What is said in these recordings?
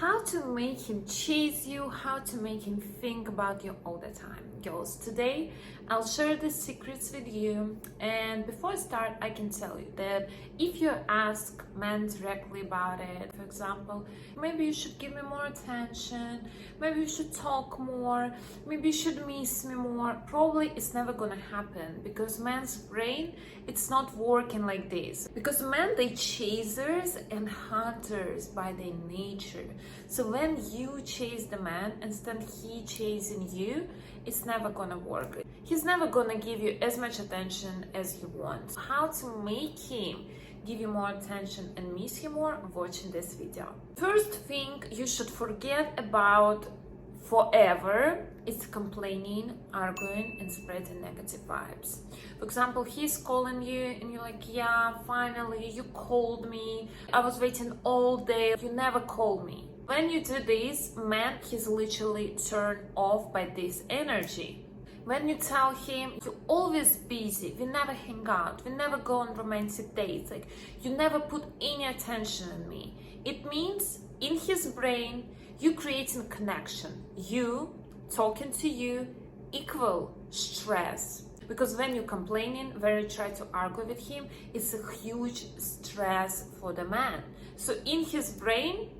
How to make him chase you, how to make him think about you all the time. Girls, today I'll share the secrets with you, and before I start I can tell you that if you ask men directly about it, for example, maybe you should give me more attention, maybe you should talk more, maybe you should miss me more, probably it's never gonna happen, because men's brain, it's not working like this, because men, they chasers and hunters by their nature. So when you chase the man instead he chasing you, it's never gonna work. He's never gonna give you as much attention as you want. How to make him give you more attention and miss you more? Watching this video. First thing you should forget about forever is complaining, arguing, and spreading negative vibes. For example, he's calling you and you're like, yeah, finally you called me, I was waiting all day, you never called me. When you do this, man, he's literally turned off by this energy. When you tell him you're always busy, we never hang out, we never go on romantic dates, like you never put any attention on me, it means in his brain you creating connection. You talking to you equal stress. Because when you're complaining, when you try to argue with him, it's a huge stress for the man. So in his brain,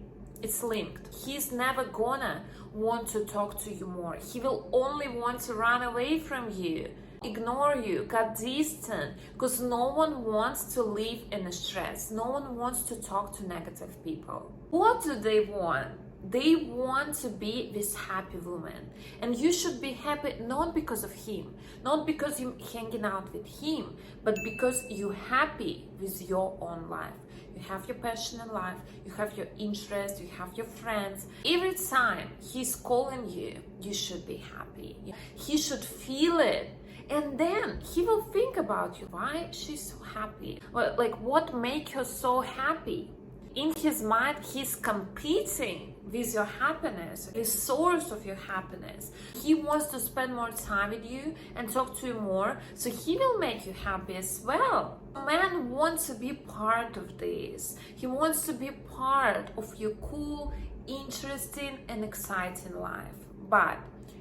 it's linked. He's never gonna want to talk to you more. He will only want to run away from you, ignore you, get distant, because no one wants to live in a stress. No one wants to talk to negative people. What do they want? They want to be this happy woman, and you should be happy not because of him, not because you're hanging out with him, but because you're happy with your own life. You have your passion in life, you have your interests, you have your friends. Every time he's calling you, you should be happy. He should feel it. And then he will think about you. Why she's so happy? Well, like what makes her so happy? In his mind, he's competing with your happiness, the source of your happiness. He wants to spend more time with you and talk to you more, so he will make you happy as well. A man wants to be part of this. He wants to be part of your cool, interesting, and exciting life. But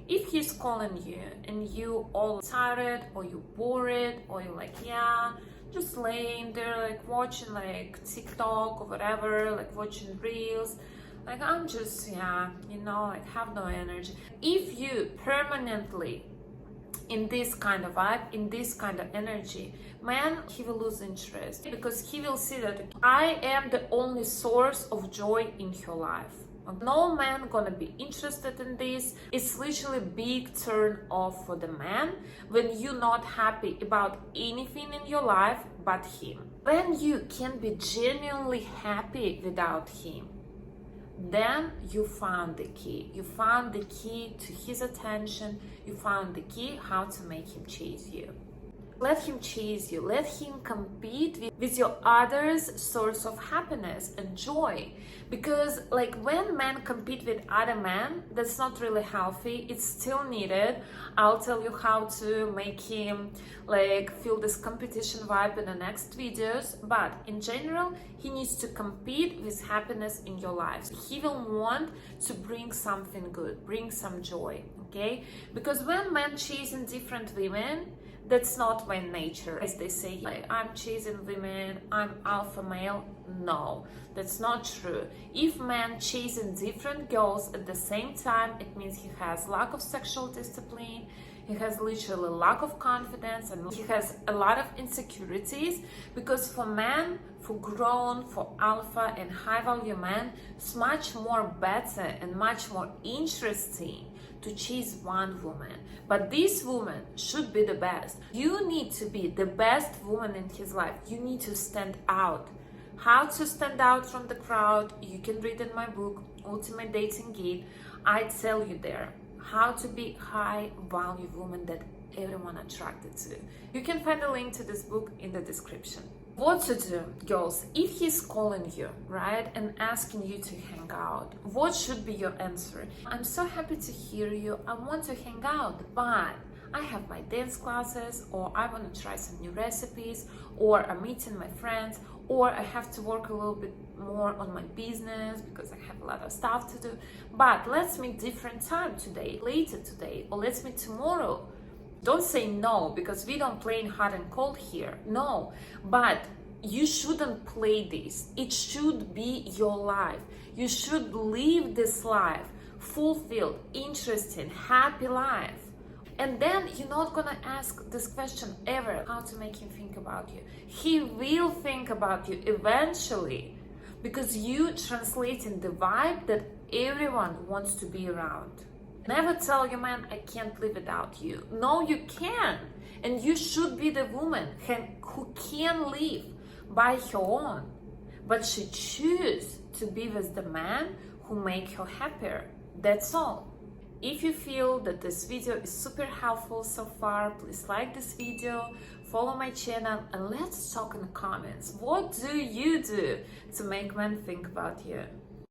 if he's calling you and you all tired, or you bored, or you're like, yeah, just laying there like watching like TikTok or whatever, like watching reels, like I'm just, yeah, like have no energy. If you permanently in this kind of vibe, in this kind of energy, man, he will lose interest, because he will see that I am the only source of joy in your life. No man gonna be interested in this. It's literally big turn off for the man when you're not happy about anything in your life but him. When you can be genuinely happy without him, then you found the key. You found the key to his attention. You found the key how to make him chase you. Let him chase you. Let him compete with your other's source of happiness and joy. Because like when men compete with other men, that's not really healthy. It's still needed. I'll tell you how to make him like feel this competition vibe in the next videos. But in general, he needs to compete with happiness in your life. He will want to bring something good, bring some joy, okay? Because when men chasing different women, that's not my nature. As they say, like, I'm chasing women, I'm alpha male. No, that's not true. If man chasing different girls at the same time, it means he has lack of sexual discipline, he has literally lack of confidence, and he has a lot of insecurities. Because for men, for grown, for alpha and high value men, it's much more better and much more interesting to chase one woman. But this woman should be the best. You need to be the best woman in his life. You need to stand out. How to stand out from the crowd, you can read in my book, Ultimate Dating Guide. I tell you there how to be high value woman that everyone attracted to. You can find a link to this book in the description. What to do, girls, if he's calling you, right, and asking you to hang out, what should be your answer? I'm so happy to hear you, I want to hang out, but I have my dance classes, or I want to try some new recipes, or I'm meeting my friends, or I have to work a little bit more on my business because I have a lot of stuff to do. But let's meet different time today, later today, or let's meet tomorrow. Don't say no, because we don't play in hot and cold here. No, but you shouldn't play this. It should be your life. You should live this life, fulfilled, interesting, happy life. And then you're not gonna ask this question ever, how to make him think about you. He will think about you eventually, because you translating the vibe that everyone wants to be around. Never tell your man, I can't live without you. No, you can. And you should be the woman who can live by her own. But she chooses to be with the man who make her happier. That's all. If you feel that this video is super helpful so far, please like this video, follow my channel, and let's talk in the comments. What do you do to make men think about you?